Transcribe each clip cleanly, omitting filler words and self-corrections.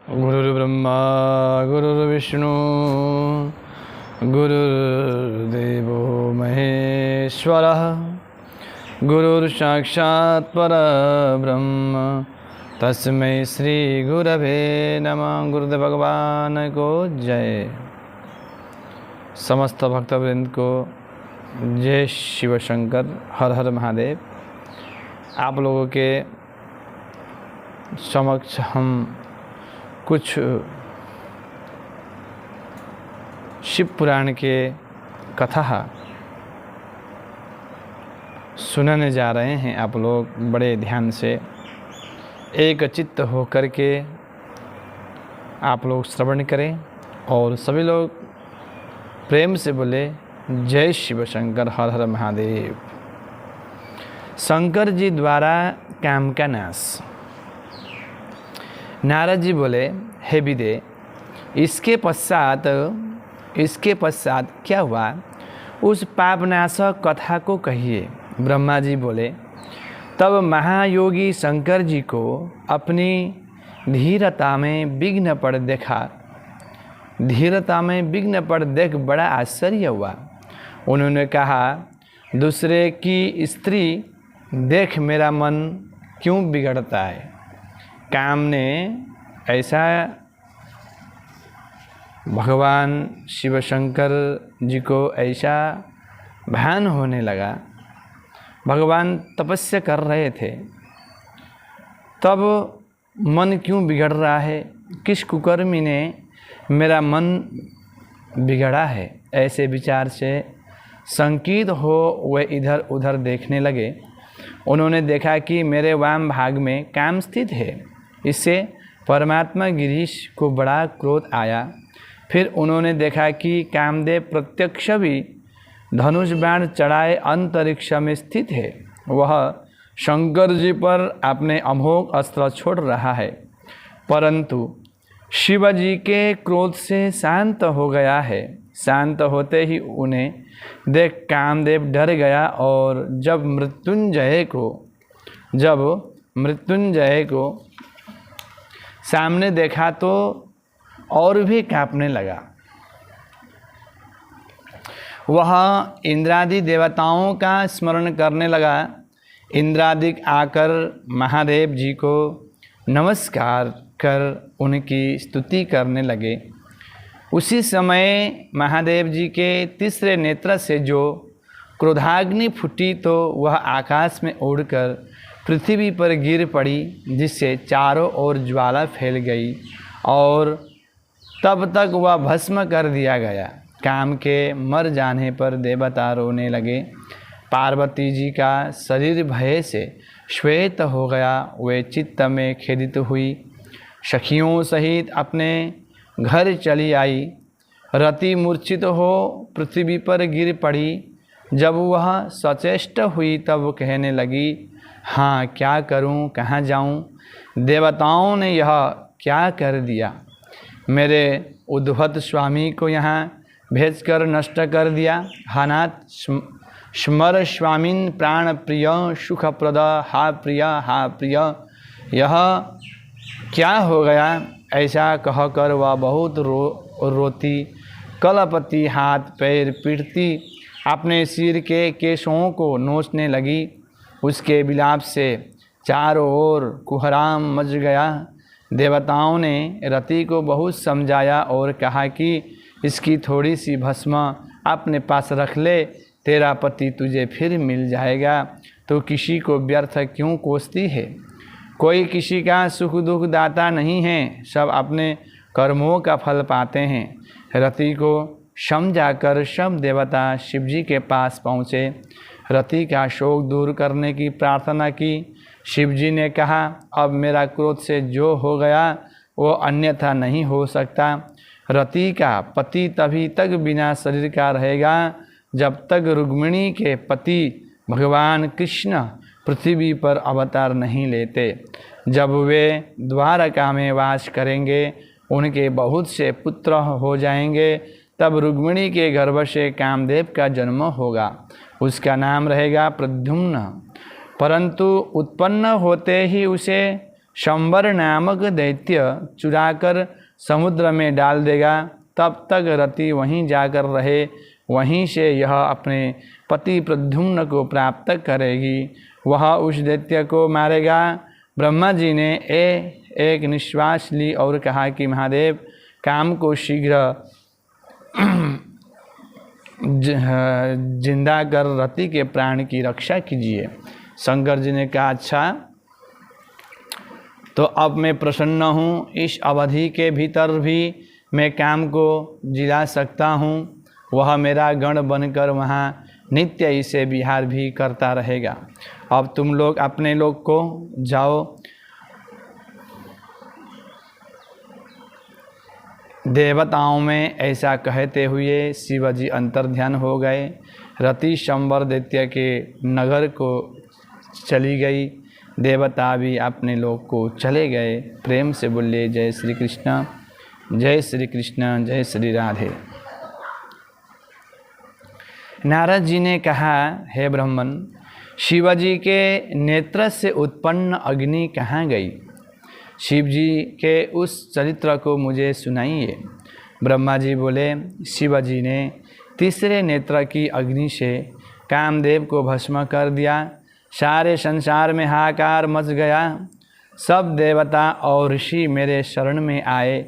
गुरुर्ब्रह्मा गुरुर्विष्णु गुरुर्देवो महेश्वरः गुरुर्साक्षात् परब्रह्म तस्मै श्री गुरवे नमः। गुरुदेव भगवान को जय। समस्त भक्तवृंद को जय शिव शंकर, हर हर महादेव। आप लोगों के समक्ष हम कुछ शिव पुराण के कथा सुनाने जा रहे हैं। आप लोग बड़े ध्यान से एक चित्त होकर के आप लोग श्रवण करें और सभी लोग प्रेम से बोले जय शिव शंकर, हर हर महादेव। शंकर जी द्वारा काम का नाश। नारद जी बोले, हे विदे, इसके पश्चात क्या हुआ, उस पापनाशक कथा को कहिए। ब्रह्मा जी बोले, तब महायोगी शंकर जी को अपनी धीरता में विघ्न पड़ देख बड़ा आश्चर्य हुआ। उन्होंने कहा, दूसरे की स्त्री देख मेरा मन क्यों बिगड़ता है। काम ने ऐसा भगवान शिव शंकर जी को ऐसा भान होने लगा। भगवान तपस्या कर रहे थे, तब मन क्यों बिगड़ रहा है, किस कुकर्मी ने मेरा मन बिगड़ा है। ऐसे विचार से संकित हो वे इधर उधर देखने लगे। उन्होंने देखा कि मेरे वाम भाग में काम स्थित है। इससे परमात्मा गिरीश को बड़ा क्रोध आया। फिर उन्होंने देखा कि कामदेव प्रत्यक्ष भी धनुष बाण चढ़ाए अंतरिक्ष में स्थित है। वह शंकर जी पर अपने अमोघ अस्त्र छोड़ रहा है, परंतु शिव जी के क्रोध से शांत हो गया है। शांत होते ही उन्हें देख कामदेव डर गया और जब मृत्युंजय को सामने देखा तो और भी कांपने लगा। वह इंद्रादि देवताओं का स्मरण करने लगा। इंद्रादिक आकर महादेव जी को नमस्कार कर उनकी स्तुति करने लगे। उसी समय महादेव जी के तीसरे नेत्र से जो क्रोधाग्नि फूटी तो वह आकाश में उड़कर पृथ्वी पर गिर पड़ी, जिससे चारों ओर ज्वाला फैल गई और तब तक वह भस्म कर दिया गया। काम के मर जाने पर देवता रोने लगे। पार्वती जी का शरीर भय से श्वेत हो गया। वे चित्त में खेदित हुई, सखियों सहित अपने घर चली आई। रति मूर्छित हो पृथ्वी पर गिर पड़ी। जब वह सचेष्ट हुई तब कहने लगी, हाँ क्या करूं, कहाँ जाऊं। देवताओं ने यह क्या कर दिया, मेरे उद्धत स्वामी को यहाँ भेजकर नष्ट कर दिया। हानाथ स्मर स्वामिन प्राण प्रिय सुखप्रद, हा प्रिय यह क्या हो गया। ऐसा कहकर वह बहुत रोती, कलपति, हाथ पैर पीटती, अपने सिर के केशों को नोचने लगी। उसके विलाप से चारों ओर कुहराम मच गया। देवताओं ने रति को बहुत समझाया और कहा कि इसकी थोड़ी सी भस्म अपने पास रख ले, तेरा पति तुझे फिर मिल जाएगा। तो किसी को व्यर्थ क्यों कोसती है। कोई किसी का सुख दुख दाता नहीं है, सब अपने कर्मों का फल पाते हैं। रति को समझाकर सब देवता शिवजी के पास पहुँचे। रति का शोक दूर करने की प्रार्थना की। शिवजी ने कहा, अब मेरा क्रोध से जो हो गया वो अन्यथा नहीं हो सकता। रति का पति तभी तक बिना शरीर का रहेगा जब तक रुक्मिणी के पति भगवान कृष्ण पृथ्वी पर अवतार नहीं लेते। जब वे द्वारका में वास करेंगे, उनके बहुत से पुत्र हो जाएंगे, तब रुक्मिणी के गर्भ से कामदेव का जन्म होगा। उसका नाम रहेगा प्रद्युम्न। परंतु उत्पन्न होते ही उसे शंबर नामक दैत्य चुराकर समुद्र में डाल देगा, तब तक रति वहीं जाकर रहे, वहीं से यह अपने पति प्रद्युम्न को प्राप्त करेगी। वह उस दैत्य को मारेगा। ब्रह्मा जी ने एक निश्वास ली और कहा कि महादेव, काम को शीघ्र जिंदा कर रति के प्राण की रक्षा कीजिए। शंकर जी ने कहा, अच्छा तो अब मैं प्रसन्न हूँ, इस अवधि के भीतर भी मैं काम को जिला सकता हूँ। वह मेरा गण बनकर वहाँ नित्य इसे विहार भी करता रहेगा। अब तुम लोग अपने लोग को जाओ। देवताओं में ऐसा कहते हुए शिवजी अंतर्ध्यान हो गए। रति शंबर दैत्य के नगर को चली गई। देवता भी अपने लोग को चले गए। प्रेम से बोले जय श्री कृष्ण, जय श्री कृष्ण, जय श्री राधे। नारद जी ने कहा, हे ब्राह्मण, शिवजी के नेत्र से उत्पन्न अग्नि कहाँ गई? शिव जी के उस चरित्र को मुझे सुनाइए। ब्रह्मा जी बोले, शिवजी ने तीसरे नेत्र की अग्नि से कामदेव को भस्म कर दिया। सारे संसार में हाहाकार मच गया। सब देवता और ऋषि मेरे शरण में आए।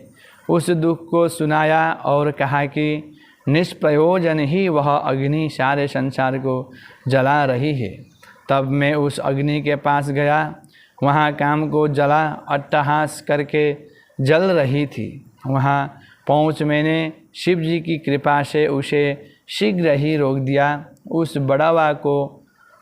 उस दुख को सुनाया और कहा कि निष्प्रयोजन ही वह अग्नि सारे संसार को जला रही है। तब मैं उस अग्नि के पास गया। वहाँ काम को जला अट्टहास करके जल रही थी। वहाँ पहुँच मैंने शिव जी की कृपा से उसे शीघ्र ही रोक दिया। उस बड़वा को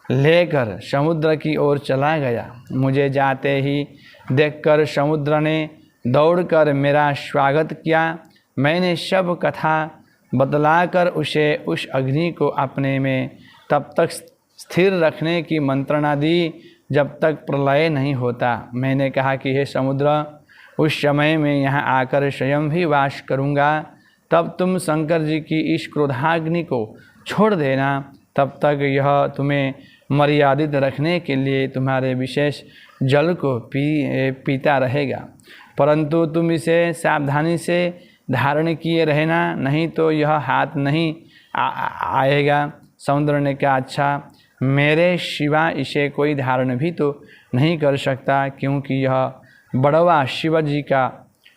लेकर समुद्र की ओर चला गया। मुझे जाते ही देखकर समुद्र ने दौड़कर मेरा स्वागत किया। मैंने सब कथा बतलाकर उसे उस अग्नि को अपने में तब तक स्थिर रखने की मंत्रणा दी जब तक प्रलय नहीं होता। मैंने कहा कि हे समुद्र, उस समय मैं यहाँ आकर स्वयं भी वास करूँगा। तब तुम शंकर जी की इस क्रोधाग्नि को छोड़ देना। तब तक यह तुम्हें मर्यादित रखने के लिए तुम्हारे विशेष जल को पीता रहेगा, परंतु तुम इसे सावधानी से धारण किए रहना, नहीं तो यह हाथ नहीं आएगा। समुद्र ने कहा, अच्छा, मेरे सिवा इसे कोई धारण भी तो नहीं कर सकता, क्योंकि यह बड़वा शिवजी का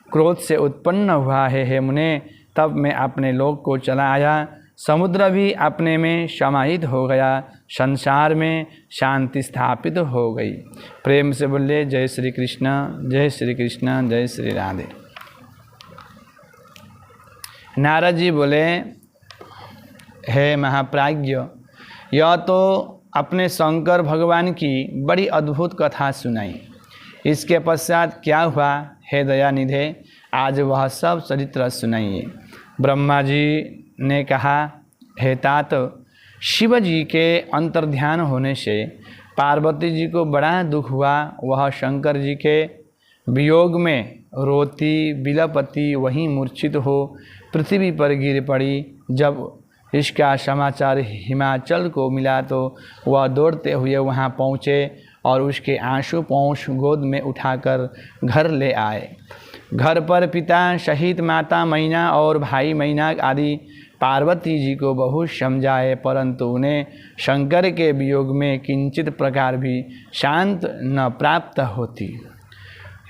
क्रोध से उत्पन्न हुआ है। हे मुने, तब मैं अपने लोक को चला आया। समुद्र भी अपने में समाहित हो गया। संसार में शांति स्थापित हो गई। प्रेम से बोले जय श्री कृष्ण, जय श्री कृष्ण, जय श्री राधे। नारद जी बोले, हे महाप्राज्ञ, यह तो अपने शंकर भगवान की बड़ी अद्भुत कथा सुनाई। इसके पश्चात क्या हुआ? हे दयानिधे, आज वह सब चरित्र सुनाइए। ब्रह्मा जी ने कहा, हे तात, शिव जी के अंतर्ध्यान होने से पार्वती जी को बड़ा दुख हुआ। वह शंकर जी के वियोग में रोती बिलपति वहीं मूर्छित हो पृथ्वी पर गिर पड़ी। जब इसका समाचार हिमाचल को मिला तो वह दौड़ते हुए वहां पहुँचे और उसके आंसू पहुँच गोद में उठाकर घर ले आए। घर पर पिता सहित माता मैना और भाई मैना आदि पार्वती जी को बहुत समझाए, परंतु उन्हें शंकर के वियोग में किंचित प्रकार भी शांत न प्राप्त होती।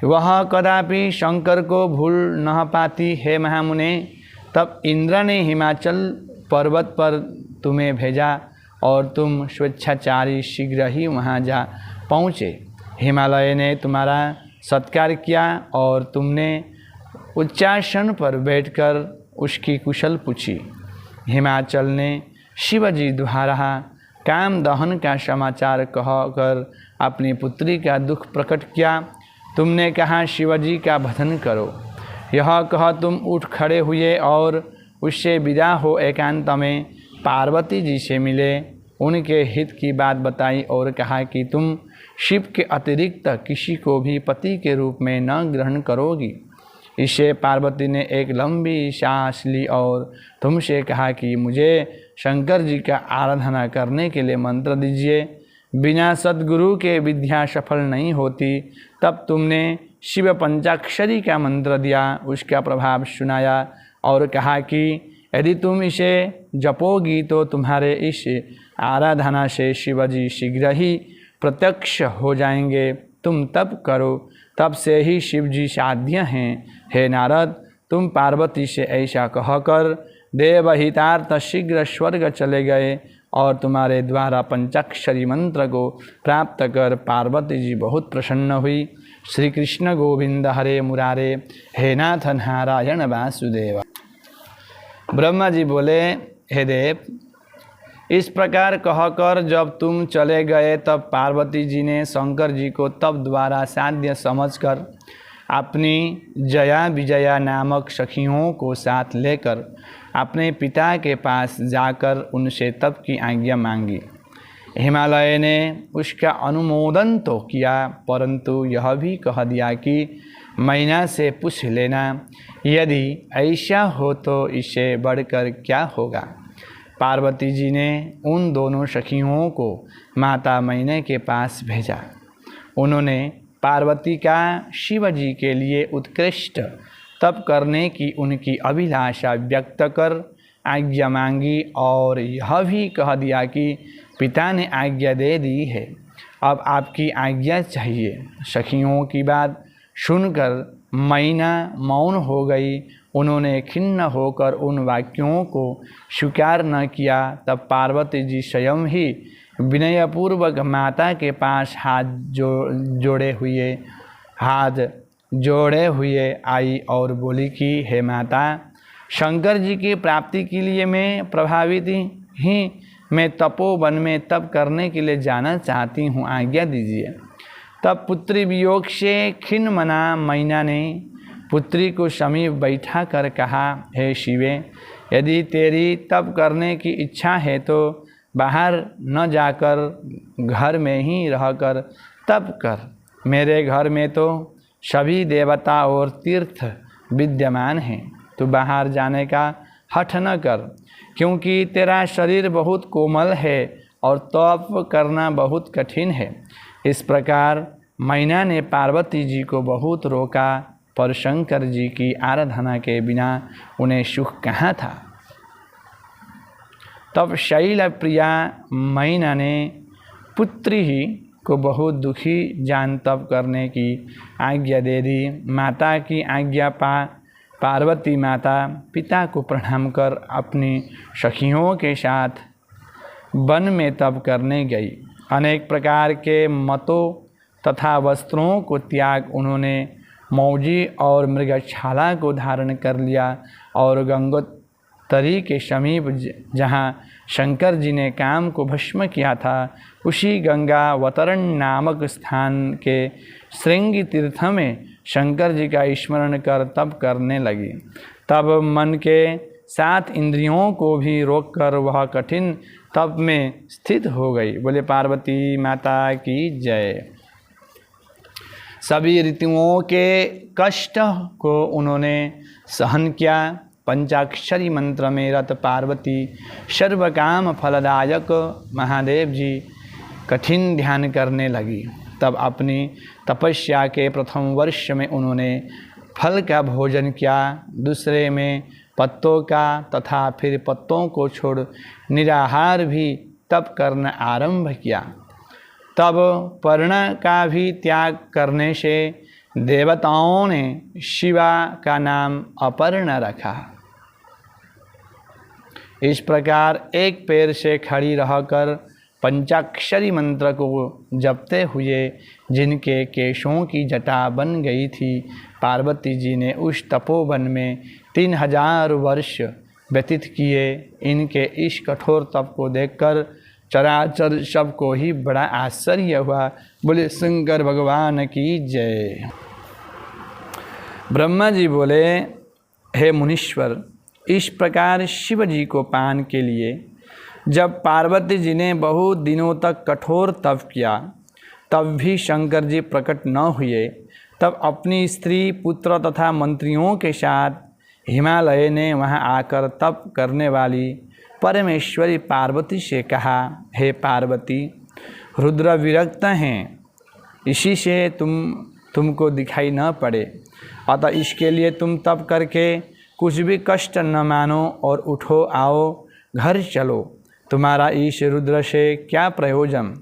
वह कदापि शंकर को भूल न पाती। हे महामुने, तब इंद्र ने हिमाचल पर्वत पर तुम्हें भेजा और तुम स्वेच्छाचारी शीघ्र ही वहाँ जा पहुँचे। हिमालय ने तुम्हारा सत्कार किया और तुमने उच्चासन पर बैठकर उसकी कुशल पूछी। हिमाचल ने शिवजी द्वारा काम दहन का समाचार कहकर अपनी पुत्री का दुख प्रकट किया। तुमने कहा शिवजी का भजन करो। यह कह तुम उठ खड़े हुए और उससे विदा हो एकांत में पार्वती जी से मिले। उनके हित की बात बताई और कहा कि तुम शिव के अतिरिक्त किसी को भी पति के रूप में न ग्रहण करोगी। इससे पार्वती ने एक लंबी सांस ली और तुमसे कहा कि मुझे शंकर जी का आराधना करने के लिए मंत्र दीजिए। बिना सद्गुरु के विद्या सफल नहीं होती। तब तुमने शिव पंचाक्षरी का मंत्र दिया, उसका प्रभाव सुनाया और कहा कि यदि तुम इसे जपोगी तो तुम्हारे इस आराधना से शिवजी शीघ्र ही प्रत्यक्ष हो जाएंगे। तुम तप करो, तब से ही शिवजी साध्य हैं। हे नारद, तुम पार्वती से ऐसा कहकर देवहितार्थ शीघ्र स्वर्ग चले गए और तुम्हारे द्वारा पंचाक्षरी मंत्र को प्राप्त कर पार्वती जी बहुत प्रसन्न हुई। श्री कृष्ण गोविंद हरे मुरारे, हे नाथ नारायण वासुदेव। ब्रह्मा जी बोले, हे देव, इस प्रकार कहकर जब तुम चले गए तब पार्वती जी ने शंकर जी को तब द्वारा साध्य समझकर अपनी जया विजया नामक सखियों को साथ लेकर अपने पिता के पास जाकर उनसे तप की आज्ञा मांगी। हिमालय ने उसका अनुमोदन तो किया, परंतु यह भी कह दिया कि मैना से पूछ लेना, यदि ऐसा हो तो इससे बढ़कर क्या होगा। पार्वती जी ने उन दोनों सखियों को माता मैना के पास भेजा। उन्होंने पार्वती का शिव जी के लिए उत्कृष्ट तप करने की उनकी अभिलाषा व्यक्त कर आज्ञा मांगी और यह भी कह दिया कि पिता ने आज्ञा दे दी है, अब आपकी आज्ञा चाहिए। सखियों की बात सुनकर मैना मौन हो गई। उन्होंने खिन्न होकर उन वाक्यों को स्वीकार न किया। तब पार्वती जी स्वयं ही विनयपूर्वक माता के पास हाथ जोड़े हुए आई और बोली कि हे माता, शंकर जी की प्राप्ति के लिए मैं प्रभावित ही मैं तपोवन में तप करने के लिए जाना चाहती हूँ, आज्ञा दीजिए। तब पुत्री वियोग से खिन्न मना मैना ने पुत्री को समीप बैठा कर कहा, हे शिवे, यदि तेरी तप करने की इच्छा है तो बाहर न जाकर घर में ही रहकर तप कर। मेरे घर में तो सभी देवता और तीर्थ विद्यमान हैं। तू बाहर जाने का हठ न कर, क्योंकि तेरा शरीर बहुत कोमल है और तप करना बहुत कठिन है। इस प्रकार मैना ने पार्वती जी को बहुत रोका, पर शंकर जी की आराधना के बिना उन्हें सुख कहाँ था। तब शैल प्रिया मैना ने पुत्री ही को बहुत दुखी जान तप करने की आज्ञा दे दी। माता की आज्ञा पार्वती माता पिता को प्रणाम कर अपनी सखियों के साथ वन में तप करने गई। अनेक प्रकार के मतों तथा वस्त्रों को त्याग उन्होंने मौजी और मृगछाला को धारण कर लिया और गंगोत्री के समीप जहाँ शंकर जी ने काम को भस्म किया था, उसी गंगावतरण नामक स्थान के श्रृंगी तीर्थ में शंकर जी का स्मरण कर तप करने लगी। तब मन के साथ इंद्रियों को भी रोककर वह कठिन तप में स्थित हो गई। बोले पार्वती माता की जय। सभी ऋतुओं के कष्ट को उन्होंने सहन किया। पंचाक्षरी मंत्र में रत पार्वती सर्वकाम फलदायक महादेव जी कठिन ध्यान करने लगी। तब अपनी तपस्या के प्रथम वर्ष में उन्होंने फल का भोजन किया, दूसरे में पत्तों का तथा फिर पत्तों को छोड़ निराहार भी तप करना आरंभ किया। तब पर्ण का भी त्याग करने से देवताओं ने शिवा का नाम अपर्ण रखा। इस प्रकार एक पैर से खड़ी रहकर पंचाक्षरी मंत्र को जपते हुए जिनके केशों की जटा बन गई थी, पार्वती जी ने उस तपोवन में 3000 वर्ष व्यतीत किए। इनके इस कठोर तप को देखकर चराचर सबको ही बड़ा आश्चर्य हुआ। बोले शंकर भगवान की जय। ब्रह्मा जी बोले, हे मुनीश्वर, इस प्रकार शिव जी को पाने के लिए जब पार्वती जी ने बहुत दिनों तक कठोर तप किया, तब भी शंकर जी प्रकट न हुए। तब अपनी स्त्री, पुत्र तथा मंत्रियों के साथ हिमालय ने वहां आकर तप करने वाली परमेश्वरी पार्वती से कहा, हे पार्वती, रुद्र विरक्त हैं, इसी से तुमको दिखाई न पड़े। अतः इसके लिए तुम तप करके कुछ भी कष्ट न मानो और उठो, आओ घर चलो। तुम्हारा इस रुद्र से क्या प्रयोजन,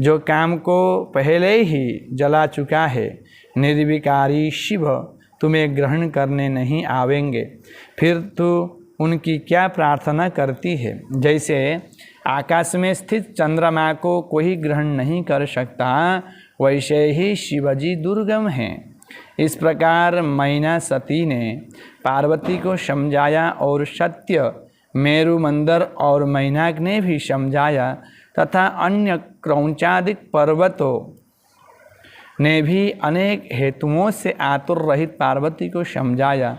जो काम को पहले ही जला चुका है। निर्विकारी शिव तुम्हें ग्रहण करने नहीं आवेंगे, फिर तो उनकी क्या प्रार्थना करती है। जैसे आकाश में स्थित चंद्रमा को कोई ग्रहण नहीं कर सकता, वैसे ही शिवजी दुर्गम हैं। इस प्रकार मैना सती ने पार्वती को समझाया और सत्य मेरु मंदर और मैनाक ने भी समझाया तथा अन्य क्रौंचादिक पर्वतों ने भी अनेक हेतुओं से आतुर रहित पार्वती को समझाया।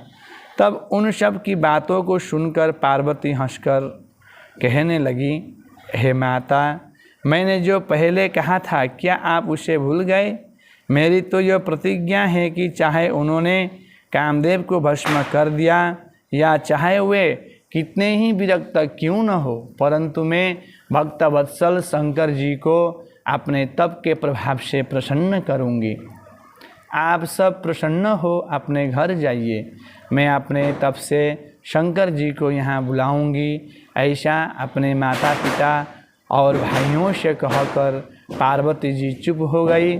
तब उन सब की बातों को सुनकर पार्वती हंसकर कहने लगी, हे माता, मैंने जो पहले कहा था क्या आप उसे भूल गए। मेरी तो यह प्रतिज्ञा है कि चाहे उन्होंने कामदेव को भस्म कर दिया या चाहे वे कितने ही विरक्त क्यों न हो, परंतु मैं भक्त वत्सल शंकर जी को अपने तप के प्रभाव से प्रसन्न करूंगी। आप सब प्रसन्न हो, अपने घर जाइए। मैं अपने तप से शंकर जी को यहाँ बुलाऊंगी। ऐसा अपने माता पिता और भाइयों से कहकर पार्वती जी चुप हो गई।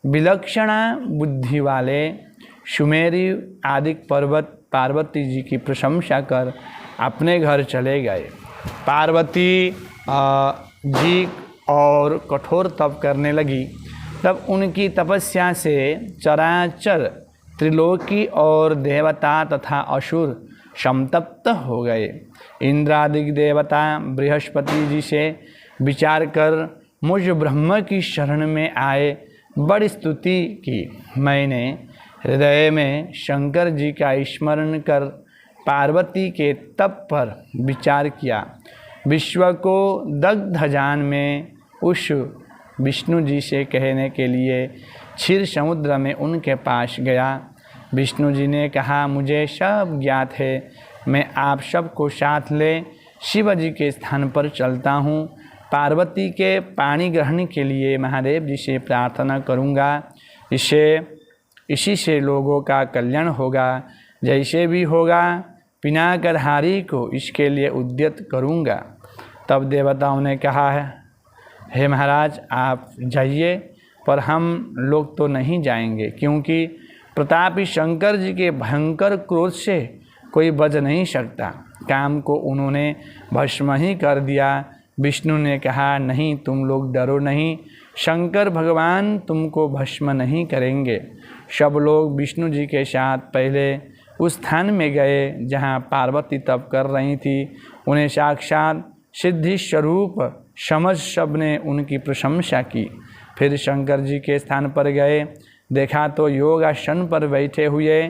विलक्षणा बुद्धि वाले सुमेरु आदि पर्वत पार्वती जी की प्रशंसा कर अपने घर चले गए। पार्वती जी और कठोर तप करने लगी। तब उनकी तपस्या से चराचर त्रिलोकी और देवता तथा असुर संतप्त हो गए। इंद्रादि देवता बृहस्पति जी से विचार कर मुझ ब्रह्म की शरण में आए, बड़ी स्तुति की। मैंने हृदय में शंकर जी का स्मरण कर पार्वती के तप पर विचार किया। विश्व को दग्ध जान में उस विष्णु जी से कहने के लिए क्षीर समुद्र में उनके पास गया। विष्णु जी ने कहा, मुझे सब ज्ञात है, मैं आप सबको साथ ले शिव जी के स्थान पर चलता हूँ। पार्वती के पाणी ग्रहण के लिए महादेव जी से प्रार्थना करूँगा। इसी से लोगों का कल्याण होगा। जैसे भी होगा पिनाकधारी को इसके लिए उद्यत करूँगा। तब देवताओं ने कहा, हे महाराज आप जाइए, पर हम लोग तो नहीं जाएंगे, क्योंकि प्रतापी शंकर जी के भयंकर क्रोध से कोई बच नहीं सकता। काम को उन्होंने भस्म ही कर दिया। विष्णु ने कहा, नहीं तुम लोग डरो नहीं, शंकर भगवान तुमको भस्म नहीं करेंगे। सब लोग विष्णु जी के साथ पहले उस स्थान में गए जहाँ पार्वती तप कर रही थी। उन्हें साक्षात सिद्धि स्वरूप समझ सबने उनकी प्रशंसा की। फिर शंकर जी के स्थान पर गए, देखा तो योगासन पर बैठे हुए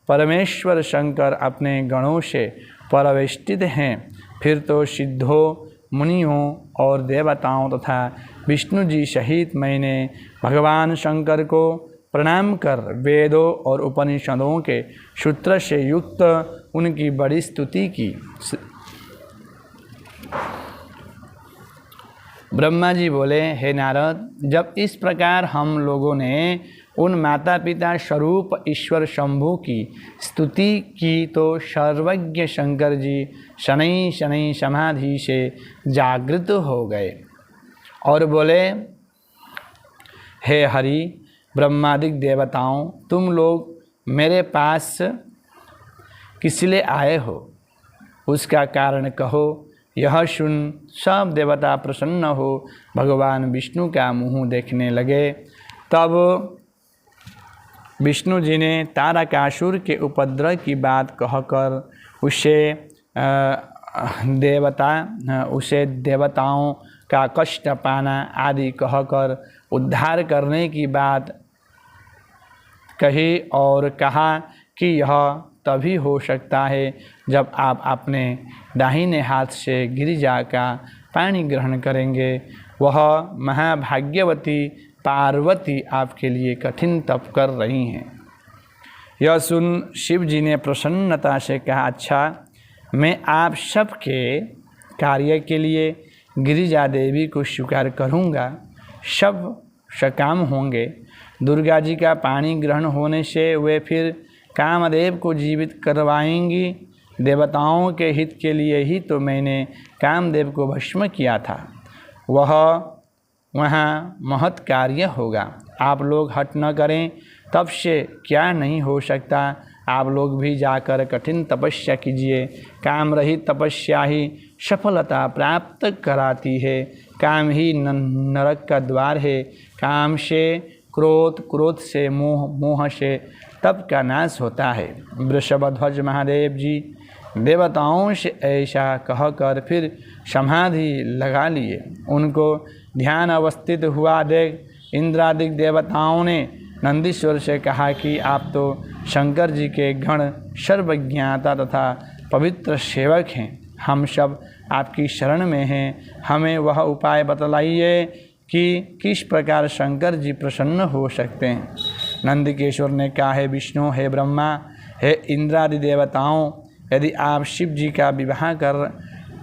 परमेश्वर शंकर अपने गणों से परिवेष्टित हैं। फिर तो सिद्धों मुनियों और देवताओं तथा विष्णु जी सहित मैंने भगवान शंकर को प्रणाम कर वेदों और उपनिषदों के सूत्र से युक्त उनकी बड़ी स्तुति की। ब्रह्मा जी बोले, हे नारद, जब इस प्रकार हम लोगों ने उन माता पिता स्वरूप ईश्वर शंभु की स्तुति की तो सर्वज्ञ शंकर जी शनै शनै समाधि से जागृत हो गए और बोले, हे हरि, ब्रह्मादिक देवताओं, तुम लोग मेरे पास किस लिए आए हो, उसका कारण कहो। यह सुन सब देवता प्रसन्न हो भगवान विष्णु का मुँह देखने लगे। तब विष्णु जी ने तारकासुर के उपद्रव की बात कहकर उसे देवताओं का कष्ट पाना आदि कहकर उद्धार करने की बात कही और कहा कि यह तभी हो सकता है जब आप अपने दाहिने हाथ से गिरिजा का पानी ग्रहण करेंगे। वह महाभाग्यवती पार्वती आपके लिए कठिन तप कर रही हैं। यह सुन शिव जी ने प्रसन्नता से कहा, अच्छा, मैं आप सबके कार्य के लिए गिरिजा देवी को स्वीकार करूँगा। सब सकाम होंगे। दुर्गा जी का पानी ग्रहण होने से वे फिर कामदेव को जीवित करवाएंगी। देवताओं के हित के लिए ही तो मैंने कामदेव को भस्म किया था, वह वहाँ महत् कार्य होगा। आप लोग हट न करें, तब से क्या नहीं हो सकता। आप लोग भी जाकर कठिन तपस्या कीजिए। काम रहित तपस्या ही सफलता प्राप्त कराती है। काम ही नरक का द्वार है। काम से क्रोध, क्रोध से मोह, मोह से तप का नाश होता है। वृषभध्वज महादेव जी देवताओं से ऐसा कहकर फिर समाधि लगा लिए। उनको ध्यान अवस्थित हुआ देख इंद्रादिक देवताओं ने नंदीश्वर से कहा कि आप तो शंकर जी के गण सर्वज्ञाता तथा पवित्र सेवक हैं। हम सब आपकी शरण में हैं। हमें वह उपाय बतलाइए कि किस प्रकार शंकर जी प्रसन्न हो सकते हैं। नंदकेश्वर ने कहा, हे विष्णु, हे ब्रह्मा, हे इंद्रादि देवताओं, यदि आप शिव जी का विवाह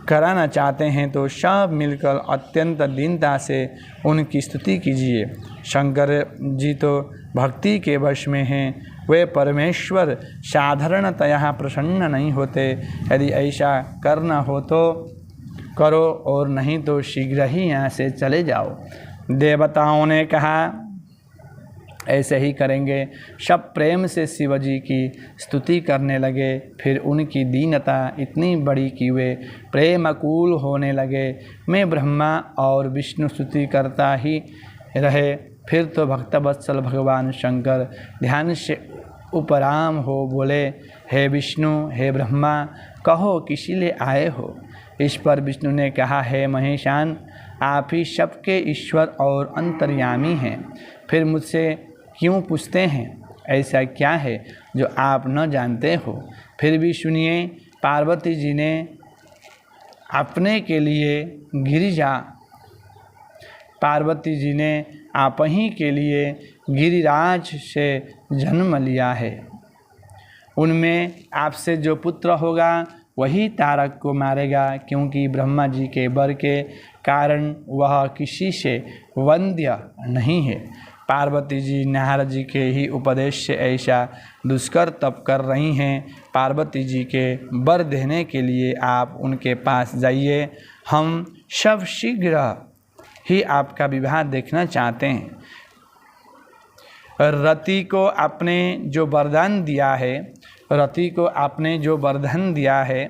कराना चाहते हैं तो सब मिलकर अत्यंत दीनता से उनकी स्तुति कीजिए। शंकर जी तो भक्ति के वश में हैं। वे परमेश्वर साधारणतया प्रसन्न नहीं होते। यदि ऐसा करना हो तो करो और नहीं तो शीघ्र ही यहाँ से चले जाओ। देवताओं ने कहा, ऐसे ही करेंगे। सब प्रेम से शिवजी की स्तुति करने लगे। फिर उनकी दीनता इतनी बड़ी कि वे प्रेमाकुल होने लगे। मैं ब्रह्मा और विष्णु स्तुति करता ही रहे। फिर तो भक्तवत्सल भगवान शंकर ध्यान से उपराम हो बोले, हे विष्णु, हे ब्रह्मा, कहो किसी लिए आए हो। इस पर विष्णु ने कहा, हे महेशान, आप ही सबके ईश्वर और अंतर्यामी हैं। फिर मुझसे क्यों पूछते हैं? ऐसा क्या है जो आप न जानते हो? फिर भी सुनिए। पार्वती जी ने अपने के लिए पार्वती जी ने आप ही के लिए गिरिराज से जन्म लिया है। उनमें आपसे जो पुत्र होगा वही तारक को मारेगा, क्योंकि ब्रह्मा जी के वर के कारण वह किसी से वंद्य नहीं है। पार्वती जी नारद जी के ही उपदेश से ऐसा दुष्कर तप कर रही हैं। पार्वती जी के वर देने के लिए आप उनके पास जाइए। हम सब शीघ्र ही आपका विवाह देखना चाहते हैं। रति को आपने जो वरदान दिया है,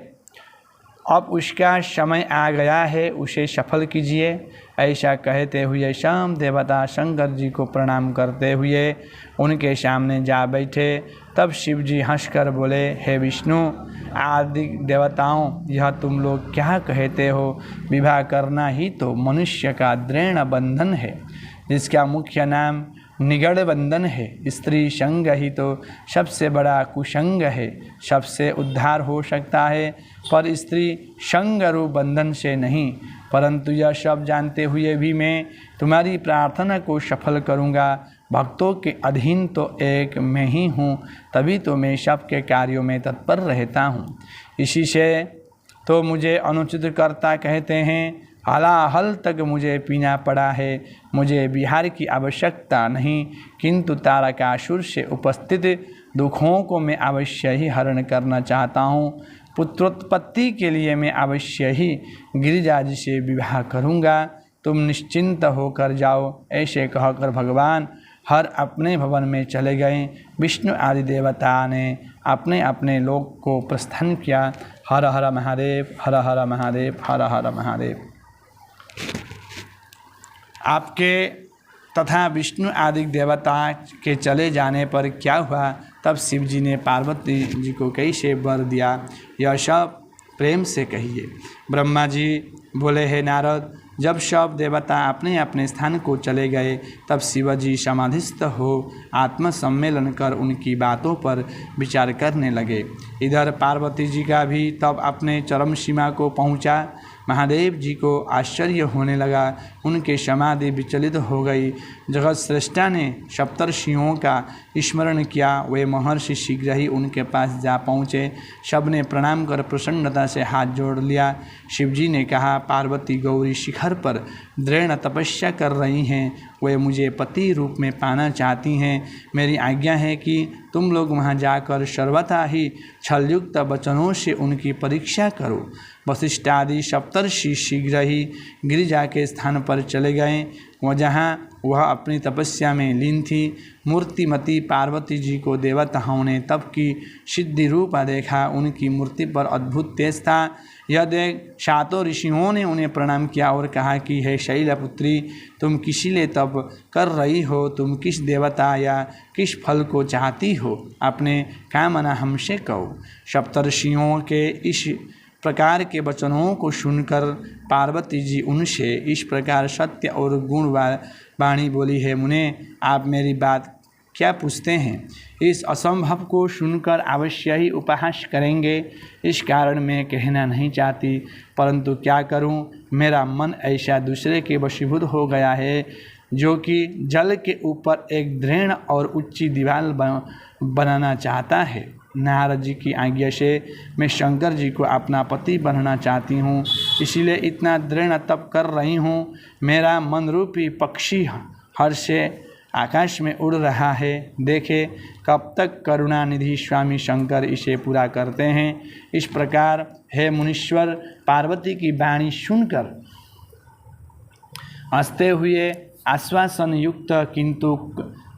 अब उसका समय आ गया है, उसे सफल कीजिए। ऐसा कहते हुए शाम देवता शंकर जी को प्रणाम करते हुए उनके सामने जा बैठे। तब शिव जी हंसकर बोले, हे विष्णु आदि देवताओं, यह तुम लोग क्या कहते हो? विवाह करना ही तो मनुष्य का दृढ़ बंधन है, जिसका मुख्य नाम निगड़ बंधन है। स्त्री संग ही तो सबसे बड़ा कुसंग है। सबसे उद्धार हो सकता है, पर स्त्री संग रूप बंधन से नहीं। परंतु यह सब जानते हुए भी मैं तुम्हारी प्रार्थना को सफल करूँगा। भक्तों के अधीन तो एक मैं ही हूँ, तभी तो मैं सबके कार्यों में तत्पर रहता हूँ। इसी से तो मुझे अनुचित कर्ता कहते हैं। हलाहल तक मुझे पीना पड़ा है। मुझे विहार की आवश्यकता नहीं, किंतु तारकासुर से उपस्थित दुखों को मैं अवश्य ही हरण करना चाहता हूँ। पुत्रोत्पत्ति के लिए मैं अवश्य ही गिरिजा जी से विवाह करूँगा। तुम निश्चिंत होकर जाओ। ऐसे कहकर भगवान हर अपने भवन में चले गए। विष्णु आदि देवता ने अपने अपने लोक को प्रस्थान किया। हर हर महादेव, हर हर महादेव, हर हर महादेव। आपके तथा विष्णु आदि देवता के चले जाने पर क्या हुआ? तब शिव जी ने पार्वती जी को कैसे वर दिया, यह सब प्रेम से कहिए। ब्रह्मा जी बोले, हे नारद, जब सब देवता अपने अपने स्थान को चले गए, तब शिवजी समाधिस्थ हो आत्मसम्मेलन कर उनकी बातों पर विचार करने लगे। इधर पार्वती जी का भी तब अपने चरम सीमा को पहुंचा। महादेव जी को आश्चर्य होने लगा। उनके समाधि विचलित हो गई। जगत श्रेष्ठा ने सप्तर्षियों का स्मरण किया। वे महर्षि शीघ्र ही उनके पास जा पहुँचे। सबने प्रणाम कर प्रसन्नता से हाथ जोड़ लिया। शिवजी ने कहा, पार्वती गौरी शिखर पर दृढ़ तपस्या कर रही हैं। वे मुझे पति रूप में पाना चाहती हैं। मेरी आज्ञा है कि तुम लोग वहां जाकर सर्वथा ही छलयुक्त वचनों से उनकी परीक्षा करो। वशिष्ठ आदि सप्तर्षि शीघ्र ही गिरिजा के स्थान पर चले गए, जहाँ वह अपनी तपस्या में लीन थी। मूर्तिमती पार्वती जी को देवताओं ने तप की सिद्धि रूप देखा। उनकी मूर्ति पर अद्भुत तेज था। यह देख सातों ऋषियों ने उन्हें प्रणाम किया और कहा कि हे शैलपुत्री, तुम किसी लिए तप कर रही हो? तुम किस देवता या किस फल को चाहती हो? अपने कामना हमसे कहो। सप्तर्षियों के इस प्रकार के वचनों को सुनकर पार्वती जी उनसे इस प्रकार सत्य और गुण वाणी बोली, है मुने, आप मेरी बात क्या पूछते हैं? इस असंभव को सुनकर अवश्य ही उपहास करेंगे। इस कारण मैं कहना नहीं चाहती, परंतु क्या करूं, मेरा मन ऐसा दूसरे के वशीभूत हो गया है जो कि जल के ऊपर एक दृढ़ और ऊंची दीवार बनाना चाहता है। नारद जी की आज्ञा से मैं शंकर जी को अपना पति बनना चाहती हूँ, इसीलिए इतना दृढ़ तप कर रही हूँ। मेरा मन रूपी पक्षी हर्ष से आकाश में उड़ रहा है। देखे कब तक करुणानिधि स्वामी शंकर इसे पूरा करते हैं। इस प्रकार हे मुनीश्वर, पार्वती की वाणी सुनकर हंसते हुए आश्वासन युक्त किंतु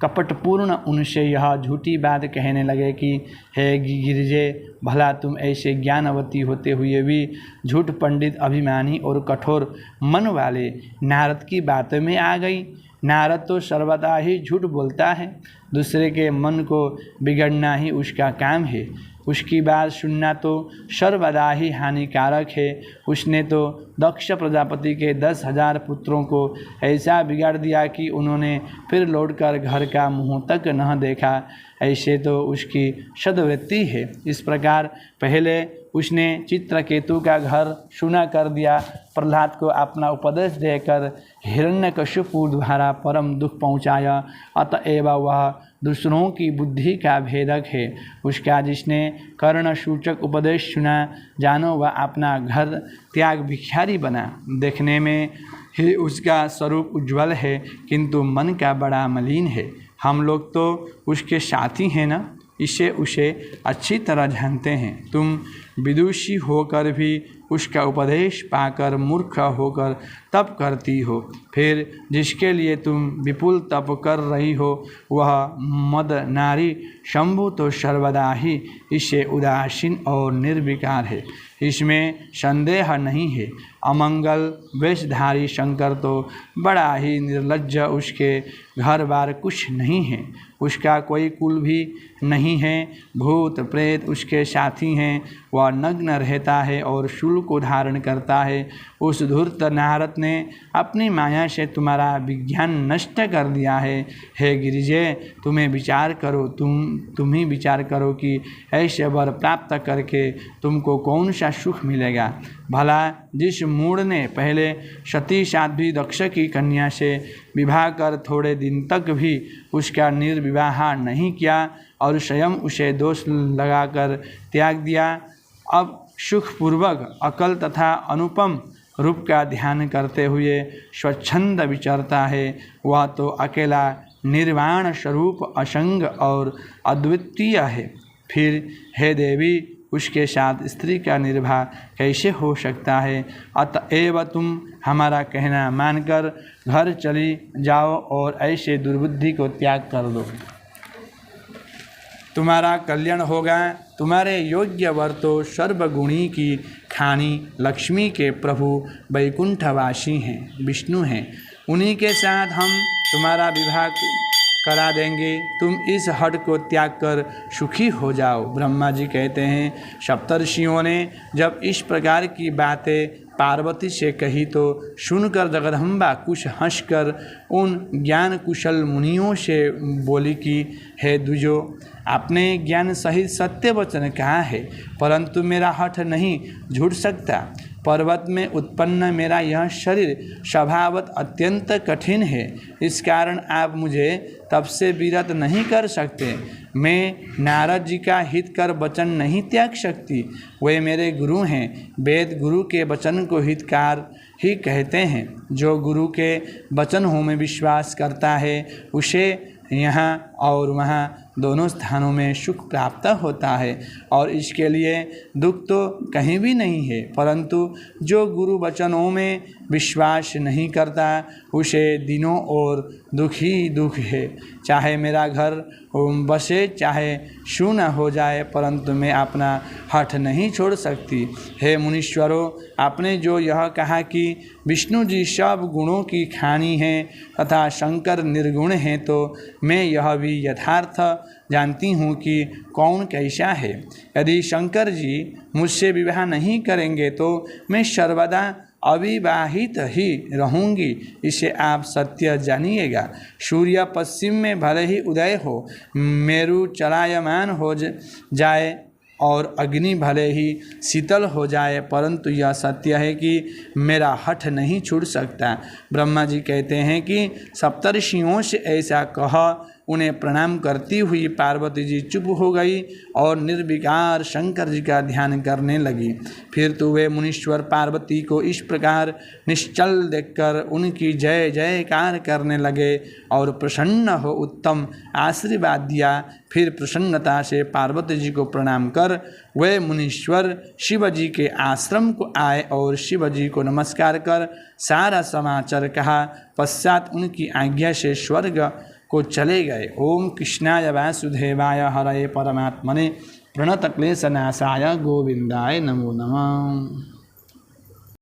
कपटपूर्ण उनसे यह झूठी बात कहने लगे कि हे गिरिजे, भला तुम ऐसे ज्ञानवती होते हुए भी झूठ पंडित, अभिमानी और कठोर मन वाले नारद की बातों में आ गई। नारद तो सर्वदा ही झूठ बोलता है, दूसरे के मन को बिगड़ना ही उसका काम है। उसकी बात सुनना तो सर्वदा ही हानिकारक है। उसने तो दक्ष प्रजापति के 10,000 पुत्रों को ऐसा बिगाड़ दिया कि उन्होंने फिर लौटकर घर का मुंह तक न देखा। ऐसे तो उसकी सद्वृत्ति है। इस प्रकार पहले उसने चित्रकेतु का घर सुना कर दिया। प्रहलाद को अपना उपदेश देकर हिरण्यकशिपु द्वारा परम दुख पहुँचाया। अतएव वह दूसरों की बुद्धि का भेदक है। उसका जिसने कर्ण सूचक उपदेश सुना, जानो वह अपना घर त्याग भिखारी बना। देखने में ही उसका स्वरूप उज्ज्वल है, किंतु मन का बड़ा मलिन है। हम लोग तो उसके साथी हैं ना, इसे उसे अच्छी तरह जानते हैं। तुम विदुषी होकर भी उसका उपदेश पाकर मूर्ख होकर तप करती हो। फिर जिसके लिए तुम विपुल तप कर रही हो, वह मद नारी शंभु तो सर्वदा ही इससे उदासीन और निर्विकार है, इसमें संदेह नहीं है। अमंगल वेशधारी शंकर तो बड़ा ही निर्लज्ज, उसके घर बार कुछ नहीं है, उसका कोई कुल भी नहीं है। भूत प्रेत उसके साथी हैं। वह नग्न रहता है और शूल को धारण करता है। उस धूर्त नारद ने अपनी माया से तुम्हारा विज्ञान नष्ट कर दिया है। हे गिरिजे, तुम्हें विचार करो, तुम ही विचार करो कि ऐसे वर प्राप्त करके तुमको कौन सा सुख मिलेगा। भला जिस मूढ़ ने पहले सती साध्वी दक्ष की कन्या से विवाह कर थोड़े दिन तक भी उसका निर्विवाह नहीं किया और स्वयं उसे दोष लगाकर त्याग दिया, अब सुखपूर्वक अकल तथा अनुपम रूप का ध्यान करते हुए स्वच्छंद विचरता है, वह तो अकेला निर्वाण स्वरूप असंग और अद्वितीय है। फिर हे देवी, उसके साथ स्त्री का निर्वाह कैसे हो सकता है। अतएव तुम हमारा कहना मानकर घर चली जाओ और ऐसे दुर्बुद्धि को त्याग कर दो, तुम्हारा कल्याण होगा। तुम्हारे योग्य वर तो सर्वगुणी की खानी लक्ष्मी के प्रभु वैकुंठवासी हैं, विष्णु हैं। उन्हीं के साथ हम तुम्हारा विवाह करा देंगे। तुम इस हट को त्याग कर सुखी हो जाओ। ब्रह्मा जी कहते हैं, सप्तर्षियों ने जब इस प्रकार की बातें पार्वती से कही तो सुनकर जगदम्बा कुछ हंसकर उन ज्ञान कुशल मुनियों से बोली कि हे द्विजो, आपने ज्ञान सहित सत्य वचन कहा है, परंतु मेरा हठ नहीं झूठ सकता। पर्वत में उत्पन्न मेरा यह शरीर स्वभावत अत्यंत कठिन है, इस कारण आप मुझे तप से विरत नहीं कर सकते। मैं नारद जी का हित कर वचन नहीं त्याग सकती। वे मेरे गुरु हैं। वेद गुरु के वचन को हितकार ही कहते हैं। जो गुरु के वचनों में विश्वास करता है उसे यहाँ और वहाँ दोनों स्थानों में सुख प्राप्त होता है और इसके लिए दुख तो कहीं भी नहीं है। परंतु जो गुरु वचनों में विश्वास नहीं करता उसे दिनों और दुख ही दुख है। चाहे मेरा घर बसे चाहे शून्य हो जाए, परंतु मैं अपना हठ नहीं छोड़ सकती। हे मुनीश्वरों, आपने जो यह कहा कि विष्णु जी सब गुणों की खानी हैं तथा शंकर निर्गुण हैं, तो मैं यह भी यथार्थ जानती हूँ कि कौन कैसा है। यदि शंकर जी मुझसे विवाह नहीं करेंगे तो मैं सर्वदा अविवाहित ही रहूँगी, इसे आप सत्य जानिएगा। सूर्य पश्चिम में भले ही उदय हो, मेरु चलायमान हो जाए और अग्नि भले ही शीतल हो जाए, परंतु यह सत्य है कि मेरा हठ नहीं छूट सकता। ब्रह्मा जी कहते हैं कि सप्तर्षियों से ऐसा कहा उन्हें प्रणाम करती हुई पार्वती जी चुप हो गई और निर्विकार शंकर जी का ध्यान करने लगी। फिर तो वे मुनीश्वर पार्वती को इस प्रकार निश्चल देखकर उनकी जय जयकार करने लगे और प्रसन्न हो उत्तम आशीर्वाद दिया। फिर प्रसन्नता से पार्वती जी को प्रणाम कर वे मुनीश्वर शिव जी के आश्रम को आए और शिव जी को नमस्कार कर सारा समाचार कहा। पश्चात उनकी आज्ञा से स्वर्ग को चले गए। ओम कृष्णाय वासुदेवाय हरये परमात्मने प्रणतक्लेशनाशाय गोविंदाय नमो नमः।